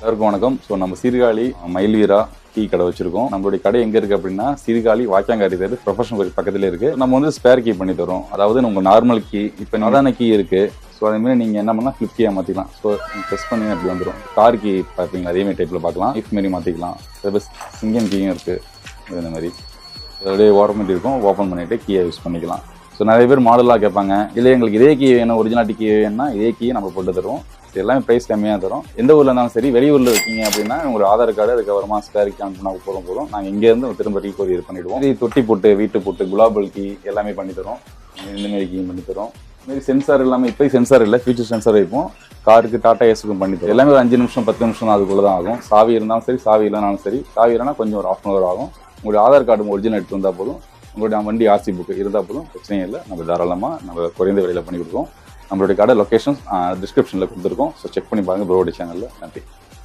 எல்லாருக்கும் வணக்கம். ஸோ நம்ம சீர்காழி மயில்வீரா டீ கடை வச்சிருக்கோம். நம்மளுடைய கடை எங்க இருக்கு அப்படின்னா சீர்காழி வாக்கியாங்காரி தெரு ப்ரொஃபஷனல் கோயில் பக்கத்துல இருக்கு. நம்ம வந்து ஸ்பேர் கீ பண்ணி தரோம். அதாவது உங்க நார்மல் கீ இப்போ நிதான கீ இருக்கு. ஸோ அதே மாதிரி நீங்கள் என்ன பண்ணலாம், ஃப்ளிப் கீயாக மாற்றிக்கலாம். ஸோ ப்ரெஸ் பண்ணி அப்படி வந்துடும். கார் கீ பார்ப்பீங்களா, அதேமாதிரி டைப்பில் பார்க்கலாம். இஃப் மாரி மாற்றிக்கலாம். அதே சிங்கம் கீயும் இருக்குது. இந்த மாதிரி அதோடைய வாரண்டி இருக்கும். ஓப்பன் பண்ணிவிட்டு கீயை யூஸ் பண்ணிக்கலாம். ஸோ நிறைய பேர் மாடலாக கேட்பாங்க, இல்லை எங்களுக்கு இதே கீ வேணும், ஒரிஜினாலிட்டி கீ வேணும்னா இதே கீயை நம்ம போட்டு தருவோம். இது எல்லாமே ப்ரைஸ் கம்மியாக தரும். எந்த ஊரில் இருந்தாலும் சரி, வெளியூரில் இருக்கீங்க அப்படின்னா உங்களோட ஆதார் கார்டு அதுக்கப்புறமா ஸ்பேர் கீ அனுப்புனா போதும். நாங்கள் இங்கேருந்து திரும்ப டீ கொரியர் பண்ணிவிடுவோம். இது தொட்டி போட்டு, வீட்டு போட்டு, குலாபல் கீ எல்லாமே பண்ணி தரோம். இந்தமாரி கீயும் பண்ணி தரோம். இதுமாரி சென்சார் எல்லாமே இப்போ சென்சார் இல்லை, ஃபியூச்சர் சென்சார் வைப்போம். காருக்கு டாடா ஏஸுக்கும் பண்ணி தரோம். எல்லாமே ஒரு 5 நிமிஷம் 10 நிமிஷம் அதுக்குள்ளே தான் ஆகும். சாவி இருந்தாலும் சரி, சாவி இல்லைனாலும் சரி. சாவி இல்லைனா கொஞ்சம் ஒரு 1/2 hour ஆகும். உங்களுடைய ஆதார் கார்டு ஒரிஜினல் எடுத்து வந்தால் போதும். உங்களுடைய வண்டி ஆர்சி புக்கு இருந்தால் போதும், பிரச்சனையும் இல்லை. நம்ம தாராளமாக நம்ம குறைந்த விலையில் பண்ணி கொடுப்போம். நம்மளுடைய கடை லொக்கேஷன் டிஸ்கிரிப்ஷனில் கொடுத்துருக்கோம். ஸோ செக் பண்ணி பாருங்கள் ப்ரோடி சேனலில். நன்றி.